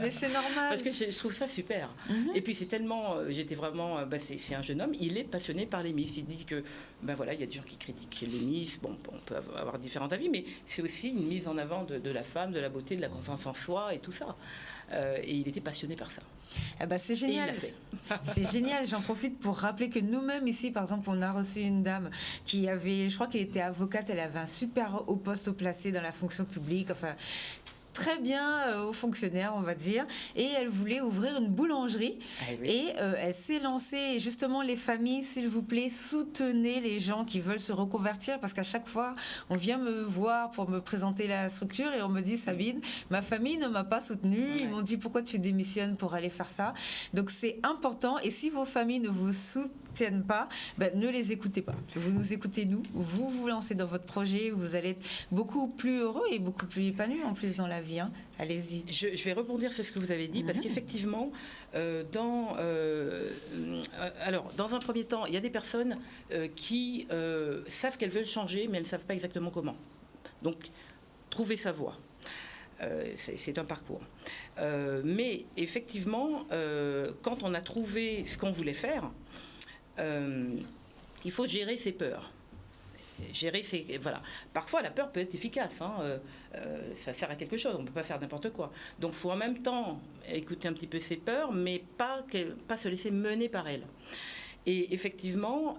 Mais c'est normal. Parce que je trouve ça super. Et puis c'est tellement, j'étais vraiment, c'est un jeune homme, il est passionné par les Miss. Il dit que, voilà, il y a des gens qui critiquent les Miss. Bon, on peut avoir différents avis, mais c'est aussi une mise en avant de la femme, de la beauté, de la confiance en soi et tout ça. Et il était passionné par ça. C'est génial. Et il l'a fait. C'est génial. J'en profite pour rappeler que nous-mêmes ici, par exemple, on a reçu une dame qui avait, je crois qu'elle était avocate, elle avait un super haut poste au placé dans la fonction publique, enfin très bien aux fonctionnaires, on va dire, et elle voulait ouvrir une boulangerie. Et elle s'est lancée. Et justement, les familles, s'il vous plaît, soutenez les gens qui veulent se reconvertir, parce qu'à chaque fois, on vient me voir pour me présenter la structure et on me dit, Sabine, ma famille ne m'a pas soutenue. Ils m'ont dit, pourquoi tu démissionnes pour aller faire ça? Donc c'est important, et si vos familles ne vous soutiennent pas, ne les écoutez pas. Vous nous écoutez, nous, vous vous lancez dans votre projet, vous allez être beaucoup plus heureux et beaucoup plus épanoui en plus dans la vie. Allez-y. Je vais rebondir sur ce que vous avez dit, parce qu'effectivement, dans un premier temps, il y a des personnes qui savent qu'elles veulent changer, mais elles ne savent pas exactement comment. Donc, trouver sa voie. C'est un parcours. Mais effectivement, quand on a trouvé ce qu'on voulait faire, il faut gérer ses peurs. Parfois la peur peut être efficace, ça sert à quelque chose, on ne peut pas faire n'importe quoi. Donc il faut en même temps écouter un petit peu ses peurs, mais pas se laisser mener par elles. Et effectivement,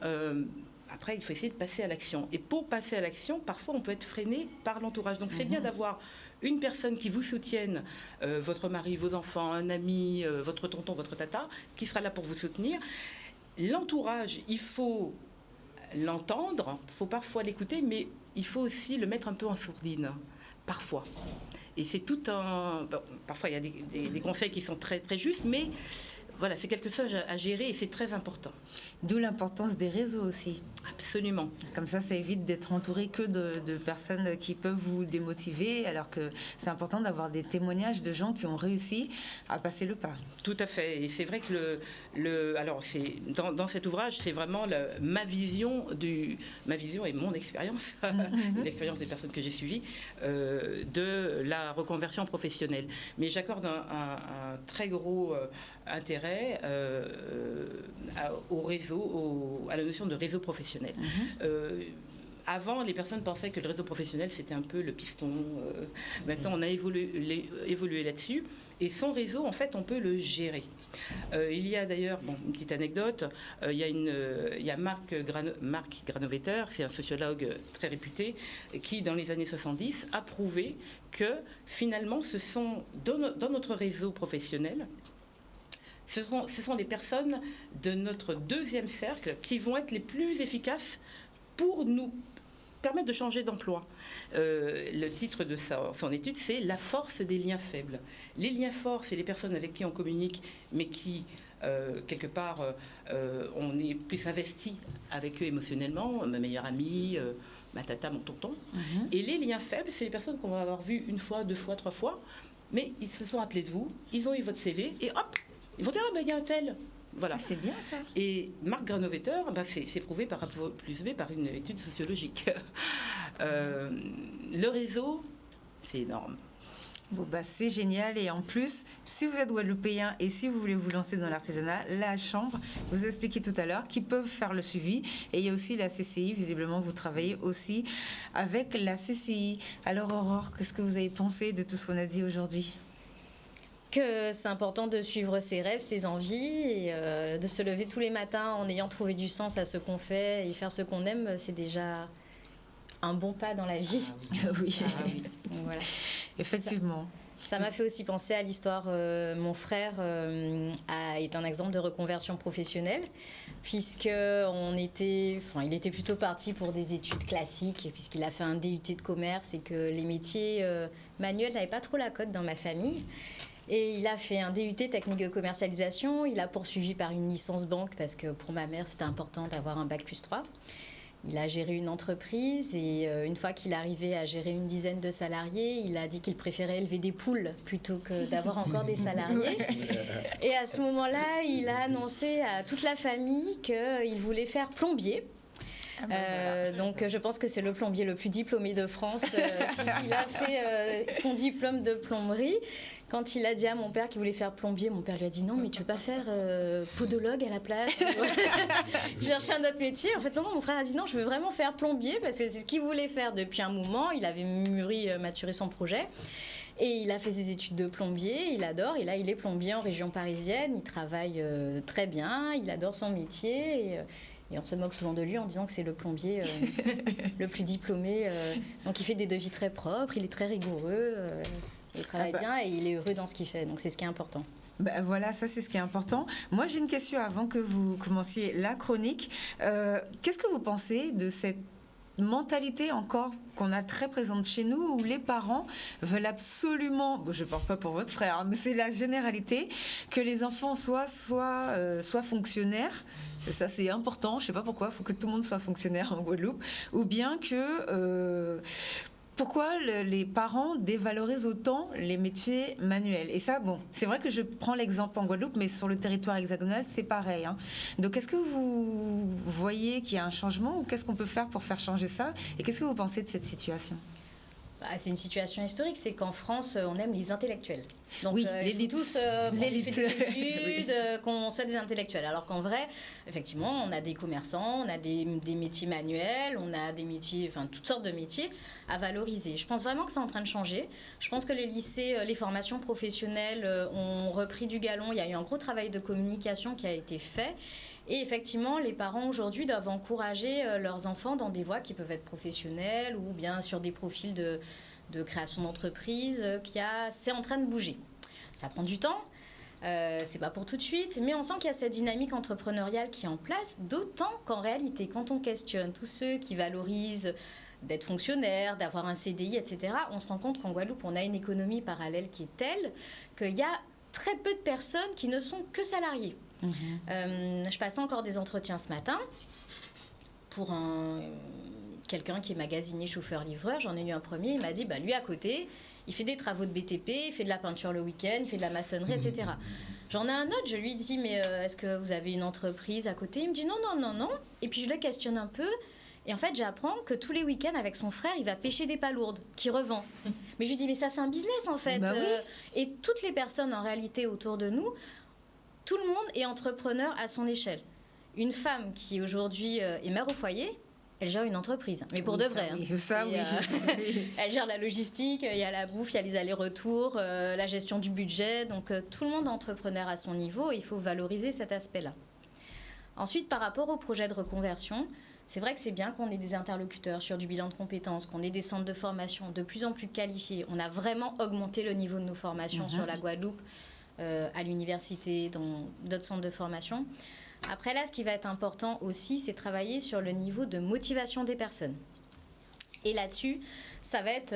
après il faut essayer de passer à l'action. Et pour passer à l'action, parfois on peut être freiné par l'entourage. Donc c'est bien d'avoir une personne qui vous soutienne, votre mari, vos enfants, un ami, votre tonton, votre tata, qui sera là pour vous soutenir. L'entourage, il faut l'entendre, il faut parfois l'écouter, mais il faut aussi le mettre un peu en sourdine, parfois. Et c'est tout un... parfois, il y a des conseils qui sont très, très justes, mais voilà, c'est quelque chose à gérer et c'est très important. D'où l'importance des réseaux aussi. Absolument. Comme ça évite d'être entouré que de personnes qui peuvent vous démotiver, alors que c'est important d'avoir des témoignages de gens qui ont réussi à passer le pas. Tout à fait. Et c'est vrai que alors c'est dans cet ouvrage, c'est vraiment ma vision et mon expérience, l'expérience des personnes que j'ai suivies, de la reconversion professionnelle. Mais j'accorde un très gros intérêt au réseau, à la notion de réseau professionnel. Avant, les personnes pensaient que le réseau professionnel, c'était un peu le piston. Maintenant, on a évolué là-dessus. Et son réseau, en fait, on peut le gérer. Il y a d'ailleurs, une petite anecdote, il y a Marc Granovetter, c'est un sociologue très réputé, qui, dans les années 70, a prouvé que, finalement, ce sont, dans notre réseau professionnel, ce sont les personnes de notre deuxième cercle qui vont être les plus efficaces pour nous permettre de changer d'emploi. Le titre de son étude, c'est « La force des liens faibles ». Les liens forts, c'est les personnes avec qui on communique, mais qui, quelque part, on est plus investi avec eux émotionnellement, ma meilleure amie, ma tata, mon tonton. Et les liens faibles, c'est les personnes qu'on va avoir vues une fois, 2 fois, 3 fois, mais ils se sont appelés de vous, ils ont eu votre CV, et hop, ils vont dire « Ah ben il y a un tel ». Voilà. C'est bien ça. Et Marc Granovetter, c'est prouvé par A plus B par une étude sociologique. Le réseau, c'est énorme. Bon, c'est génial. Et en plus, si vous êtes guadeloupéen et si vous voulez vous lancer dans l'artisanat, la Chambre, vous a expliqué tout à l'heure, qui peuvent faire le suivi. Et il y a aussi la CCI. Visiblement, vous travaillez aussi avec la CCI. Alors, Aurore, qu'est-ce que vous avez pensé de tout ce qu'on a dit aujourd'hui ? Que c'est important de suivre ses rêves, ses envies, et de se lever tous les matins en ayant trouvé du sens à ce qu'on fait et faire ce qu'on aime, c'est déjà un bon pas dans la vie. Oui. Donc, voilà. Effectivement. Ça m'a fait aussi penser à l'histoire. Mon frère est un exemple de reconversion professionnelle, puisque il était plutôt parti pour des études classiques, puisqu'il a fait un DUT de commerce et que les métiers manuels n'avaient pas trop la cote dans ma famille. Et il a fait un DUT technique de commercialisation. Il a poursuivi par une licence banque parce que pour ma mère, c'était important d'avoir un bac+3. Il a géré une entreprise et une fois qu'il arrivait à gérer une dizaine de salariés, il a dit qu'il préférait élever des poules plutôt que d'avoir encore des salariés. Et à ce moment-là, il a annoncé à toute la famille qu'il voulait faire plombier. Donc je pense que c'est le plombier le plus diplômé de France puisqu'il a fait son diplôme de plomberie. Quand il a dit à mon père qu'il voulait faire plombier, mon père lui a dit non mais tu veux pas faire podologue à la place chercher un autre métier. En fait non, mon frère a dit non, je veux vraiment faire plombier parce que c'est ce qu'il voulait faire depuis un moment. Il avait maturé son projet. Et il a fait ses études de plombier, il adore, et là il est plombier en région parisienne, il travaille très bien, il adore son métier, et on se moque souvent de lui en disant que c'est le plombier le plus diplômé. Donc il fait des devis très propres, il est très rigoureux, il travaille bien et il est heureux dans ce qu'il fait. Donc c'est ce qui est important. Voilà, ça c'est ce qui est important. Moi j'ai une question avant que vous commenciez la chronique. Qu'est-ce que vous pensez de cette mentalité encore qu'on a très présente chez nous où les parents veulent absolument, je ne parle pas pour votre frère, hein, mais c'est la généralité, que les enfants soient fonctionnaires. Ça c'est important, je ne sais pas pourquoi, il faut que tout le monde soit fonctionnaire en Guadeloupe, ou bien que pourquoi les parents dévalorisent autant les métiers manuels. Et ça, c'est vrai que je prends l'exemple en Guadeloupe, mais sur le territoire hexagonal, c'est pareil. Hein. Donc, est-ce que vous voyez qu'il y a un changement ou qu'est-ce qu'on peut faire pour faire changer ça? Et qu'est-ce que vous pensez de cette situation? C'est une situation historique, c'est qu'en France, on aime les intellectuels. Donc, oui, l'élite. Tous qu'on fait des études, qu'on soit des intellectuels. Alors qu'en vrai, effectivement, on a des commerçants, on a des métiers manuels, on a des métiers, enfin, toutes sortes de métiers à valoriser. Je pense vraiment que c'est en train de changer. Je pense que les lycées, les formations professionnelles ont repris du galon. Il y a eu un gros travail de communication qui a été fait. Et effectivement, les parents aujourd'hui doivent encourager leurs enfants dans des voies qui peuvent être professionnelles ou bien sur des profils de création d'entreprise. C'est en train de bouger. Ça prend du temps, c'est pas pour tout de suite, mais on sent qu'il y a cette dynamique entrepreneuriale qui est en place, d'autant qu'en réalité, quand on questionne tous ceux qui valorisent d'être fonctionnaire, d'avoir un CDI, etc., on se rend compte qu'en Guadeloupe, on a une économie parallèle qui est telle qu'il y a très peu de personnes qui ne sont que salariées. Je passais encore des entretiens ce matin pour quelqu'un qui est magasinier, chauffeur, livreur. J'en ai eu un premier, il m'a dit, lui à côté, il fait des travaux de BTP, il fait de la peinture le week-end, il fait de la maçonnerie, etc. J'en ai un autre, je lui dis, mais est-ce que vous avez une entreprise à côté? Il me dit non. Et puis je le questionne un peu. Et en fait, j'apprends que tous les week-ends, avec son frère, il va pêcher des palourdes qu'il revend. Mais je lui dis, mais ça, c'est un business, en fait. Oui. Et toutes les personnes, en réalité, autour de nous, tout le monde est entrepreneur à son échelle. Une femme qui, aujourd'hui, est mère au foyer, elle gère une entreprise. Mais pour de vrai. Elle gère la logistique, il y a la bouffe, il y a les allers-retours, la gestion du budget. Donc, tout le monde est entrepreneur à son niveau et il faut valoriser cet aspect-là. Ensuite, par rapport au projet de reconversion, c'est vrai que c'est bien qu'on ait des interlocuteurs sur du bilan de compétences, qu'on ait des centres de formation de plus en plus qualifiés. On a vraiment augmenté le niveau de nos formations sur la Guadeloupe, à l'université, dans d'autres centres de formation. Après là, ce qui va être important aussi, c'est travailler sur le niveau de motivation des personnes. Et là-dessus, ça va être...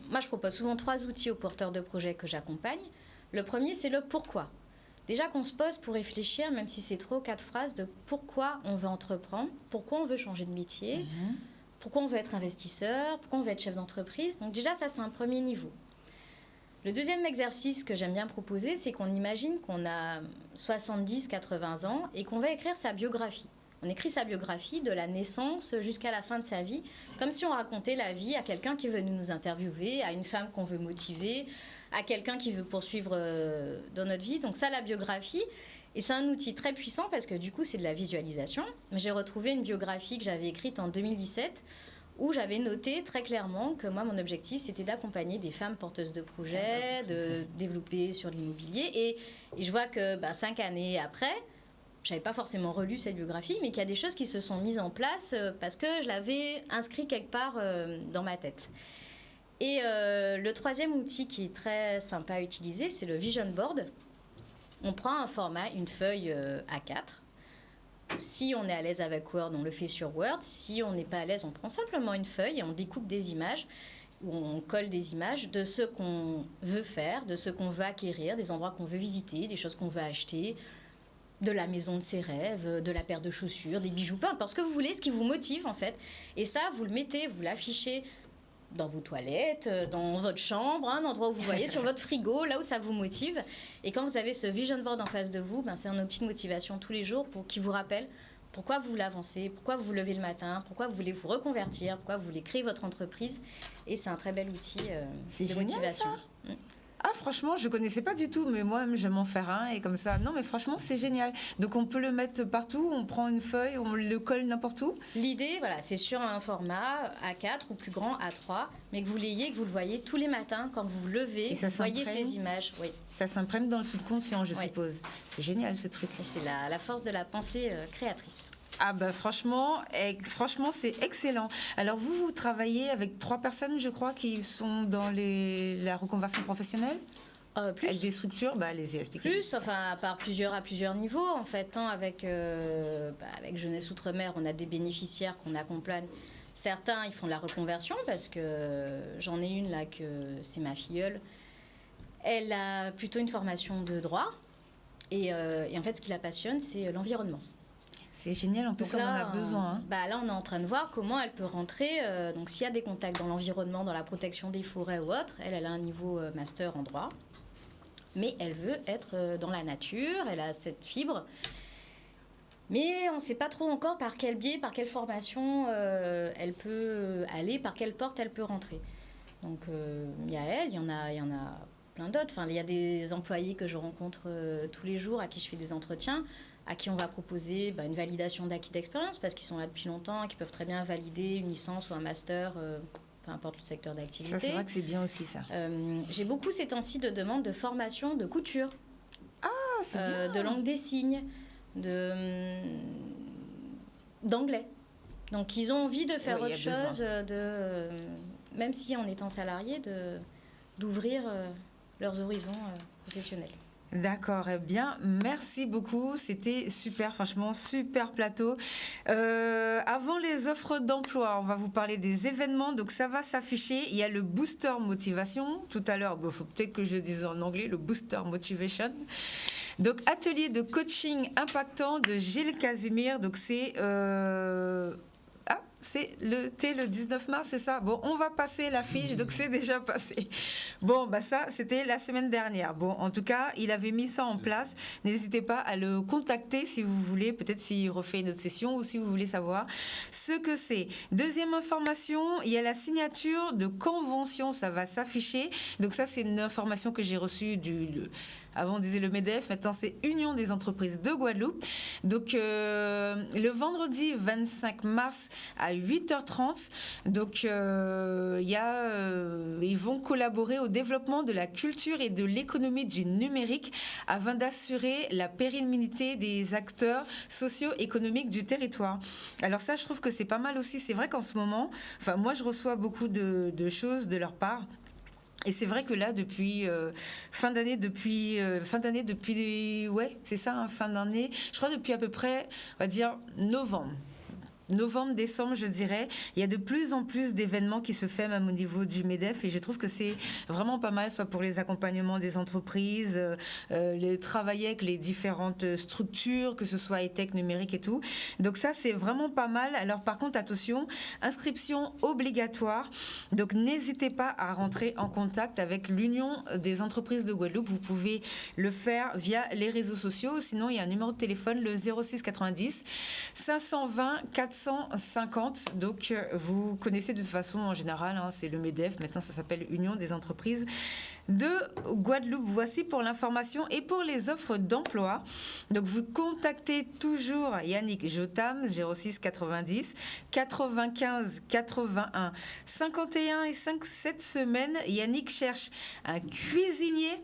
moi, je propose souvent 3 outils aux porteurs de projets que j'accompagne. Le premier, c'est le pourquoi. Déjà qu'on se pose pour réfléchir, même si c'est 3 ou 4 phrases, de pourquoi on veut entreprendre, pourquoi on veut changer de métier, pourquoi on veut être investisseur, pourquoi on veut être chef d'entreprise. Donc déjà, ça, c'est un premier niveau. Le deuxième exercice que j'aime bien proposer, c'est qu'on imagine qu'on a 70-80 ans et qu'on va écrire sa biographie. On écrit sa biographie de la naissance jusqu'à la fin de sa vie, comme si on racontait la vie à quelqu'un qui veut nous interviewer, à une femme qu'on veut motiver, à quelqu'un qui veut poursuivre dans notre vie. Donc ça, la biographie, et c'est un outil très puissant parce que du coup, c'est de la visualisation. J'ai retrouvé une biographie que j'avais écrite en 2017 où j'avais noté très clairement que moi, mon objectif, c'était d'accompagner des femmes porteuses de projets, de développer sur l'immobilier. Et je vois que 5 années après, je n'avais pas forcément relu cette biographie, mais qu'il y a des choses qui se sont mises en place parce que je l'avais inscrit quelque part dans ma tête. Et le troisième outil qui est très sympa à utiliser, c'est le vision board. On prend un format, une feuille A4. Si on est à l'aise avec Word, on le fait sur Word. Si on n'est pas à l'aise, on prend simplement une feuille et on découpe des images ou on colle des images de ce qu'on veut faire, de ce qu'on veut acquérir, des endroits qu'on veut visiter, des choses qu'on veut acheter, de la maison de ses rêves, de la paire de chaussures, des bijoux, peu importe ce que vous voulez, ce qui vous motive en fait. Et ça, vous le mettez, vous l'affichez dans vos toilettes, dans votre chambre, un endroit où vous voyez, sur votre frigo, là où ça vous motive. Et quand vous avez ce vision board en face de vous, c'est un outil de motivation tous les jours qui vous rappelle pourquoi vous voulez avancer, pourquoi vous vous levez le matin, pourquoi vous voulez vous reconvertir, pourquoi vous voulez créer votre entreprise. Et c'est un très bel outil de motivation. Ça. Ah, franchement, je ne connaissais pas du tout, mais moi-même, je vais m'en faire un. Et comme ça, non, mais franchement, c'est génial. Donc, on peut le mettre partout, on prend une feuille, on le colle n'importe où. L'idée, voilà, c'est sur un format A4 ou plus grand, A3, mais que vous l'ayez, que vous le voyez tous les matins quand vous vous levez, vous voyez ces images. Oui. Ça s'imprègne dans le subconscient, je suppose. C'est génial, ce truc. Et c'est la force de la pensée créatrice. Ah franchement, c'est excellent. Alors vous travaillez avec 3 personnes, je crois, qui sont dans la reconversion professionnelle. Plus. Avec des structures, allez-y, expliquez. Plus, enfin, à plusieurs niveaux, en fait. Tant avec Jeunesse Outre-mer, on a des bénéficiaires qu'on accompagne. Certains, ils font de la reconversion parce que j'en ai une là, c'est ma filleule. Elle a plutôt une formation de droit. Et en fait, ce qui la passionne, c'est l'environnement. C'est génial, en plus, on en a besoin. Là, on est en train de voir comment elle peut rentrer. Donc, s'il y a des contacts dans l'environnement, dans la protection des forêts ou autre, elle a un niveau master en droit. Mais elle veut être dans la nature, elle a cette fibre. Mais on ne sait pas trop encore par quel biais, par quelle formation elle peut aller, par quelle porte elle peut rentrer. Donc, il y a elle, il y en a plein d'autres. Enfin, il y a des employés que je rencontre tous les jours, à qui je fais des entretiens, à qui on va proposer une validation d'acquis d'expérience parce qu'ils sont là depuis longtemps, qui peuvent très bien valider une licence ou un master, peu importe le secteur d'activité. Ça, c'est vrai que c'est bien aussi, ça. J'ai beaucoup ces temps-ci de demandes de formation de couture. Ah, c'est bien. De langue des signes, d'anglais. Donc, ils ont envie de faire autre chose, même si en étant salariés, d'ouvrir leurs horizons professionnels. D'accord, bien, merci beaucoup, c'était super, franchement, super plateau. Avant les offres d'emploi, on va vous parler des événements, donc ça va s'afficher, il y a le Booster Motivation, tout à l'heure, il faut peut-être que je le dise en anglais, le Booster Motivation. Donc, atelier de coaching impactant de Gilles Casimir, donc c'est le 19 mars, c'est ça? Bon, on va passer l'affiche, donc c'est déjà passé. Bon, ça, c'était la semaine dernière. Bon, en tout cas, il avait mis ça en place. N'hésitez pas à le contacter si vous voulez, peut-être s'il refait une autre session ou si vous voulez savoir ce que c'est. Deuxième information, il y a la signature de convention, ça va s'afficher. Donc ça, c'est une information que j'ai reçue avant on disait le MEDEF, maintenant c'est Union des entreprises de Guadeloupe. Donc le vendredi 25 mars à 8h30, donc ils vont collaborer au développement de la culture et de l'économie du numérique afin d'assurer la pérennité des acteurs socio-économiques du territoire. Alors ça, je trouve que c'est pas mal aussi. C'est vrai qu'en ce moment, moi je reçois beaucoup de choses de leur part. Et c'est vrai que là, depuis fin d'année, ouais, c'est ça, hein, fin d'année, je crois depuis à peu près, on va dire, novembre, décembre, je dirais, il y a de plus en plus d'événements qui se font même au niveau du MEDEF et je trouve que c'est vraiment pas mal, soit pour les accompagnements des entreprises, les travailler avec les différentes structures, que ce soit high-tech, numérique et tout. Donc ça, c'est vraiment pas mal. Alors par contre, attention, inscription obligatoire. Donc n'hésitez pas à rentrer en contact avec l'Union des entreprises de Guadeloupe. Vous pouvez le faire via les réseaux sociaux. Sinon, il y a un numéro de téléphone, le 06 90 520 450. Donc, vous connaissez de toute façon en général, hein, c'est le MEDEF. Maintenant, ça s'appelle Union des entreprises de Guadeloupe. Voici pour l'information et pour les offres d'emploi. Donc, vous contactez toujours Yannick Jotam, 06 90 95 81 51 et 5 cette semaine. Yannick cherche un cuisinier.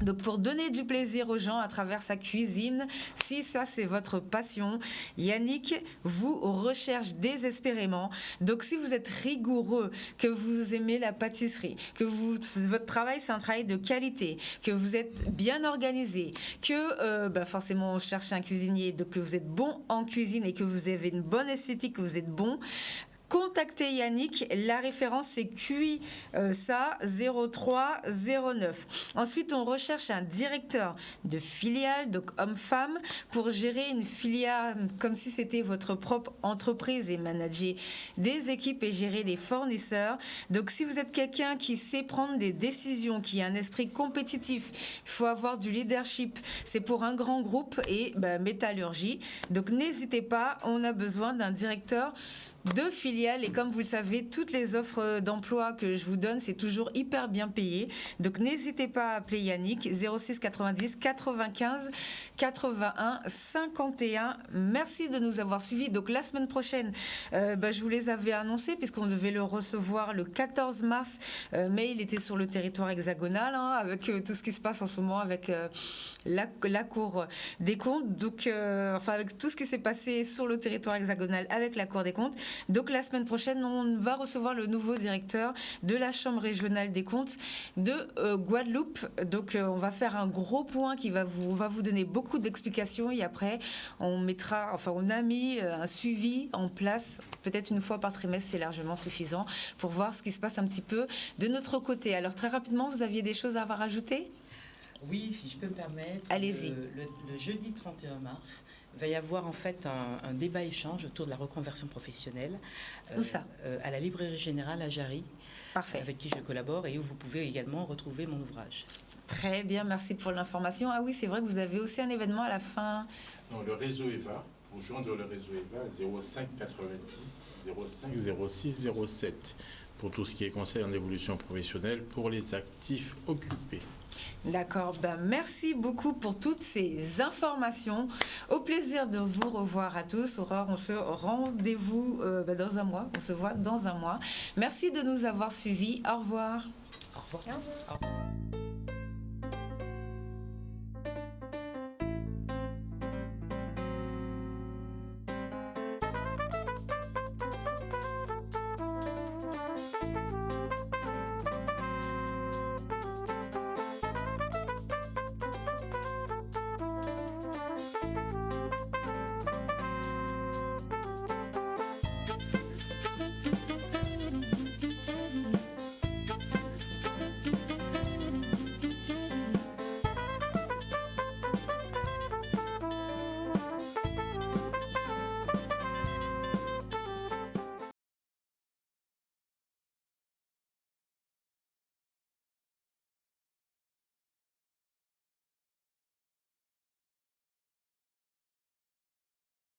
Donc pour donner du plaisir aux gens à travers sa cuisine, si ça c'est votre passion, Yannick vous recherche désespérément. Donc si vous êtes rigoureux, que vous aimez la pâtisserie, que votre travail c'est un travail de qualité, que vous êtes bien organisé, que forcément on cherche un cuisinier, donc que vous êtes bon en cuisine et que vous avez une bonne esthétique, que vous êtes bon, contactez Yannick, la référence c'est QISA 0309. Ensuite, on recherche un directeur de filiale, donc homme-femme, pour gérer une filiale comme si c'était votre propre entreprise et manager des équipes et gérer des fournisseurs. Donc, si vous êtes quelqu'un qui sait prendre des décisions, qui a un esprit compétitif, il faut avoir du leadership. C'est pour un grand groupe et métallurgie. Donc, n'hésitez pas, on a besoin d'un directeur de filiales et comme vous le savez, toutes les offres d'emploi que je vous donne, c'est toujours hyper bien payé. Donc n'hésitez pas à appeler Yannick 06 90 95 81 51. Merci de nous avoir suivis. Donc la semaine prochaine, je vous les avais annoncés puisqu'on devait le recevoir le 14 mars, mais il était sur le territoire hexagonal avec tout ce qui se passe en ce moment avec la Cour des comptes. Donc avec tout ce qui s'est passé sur le territoire hexagonal avec la Cour des comptes. Donc la semaine prochaine, on va recevoir le nouveau directeur de la Chambre régionale des comptes de Guadeloupe. Donc on va faire un gros point qui va vous donner beaucoup d'explications et après on a mis un suivi en place, peut-être une fois par trimestre, c'est largement suffisant pour voir ce qui se passe un petit peu de notre côté. Alors très rapidement, vous aviez des choses à rajouter ? Oui, si je peux me permettre. Allez-y. Le jeudi 31 mars, il va y avoir en fait un débat-échange autour de la reconversion professionnelle. Où ça ? À la Librairie Générale à Jarry. Parfait. Avec qui je collabore et où vous pouvez également retrouver mon ouvrage. Très bien, merci pour l'information. Ah oui, c'est vrai que vous avez aussi un événement à la fin. Non, le réseau EVA, pour joindre le réseau EVA, 05 90 05 06 07, pour tout ce qui est conseil en évolution professionnelle pour les actifs occupés. D'accord, merci beaucoup pour toutes ces informations. Au plaisir de vous revoir à tous. Aurore, on se rendez-vous dans un mois. On se voit dans un mois. Merci de nous avoir suivis. Au revoir. Au revoir. Au revoir.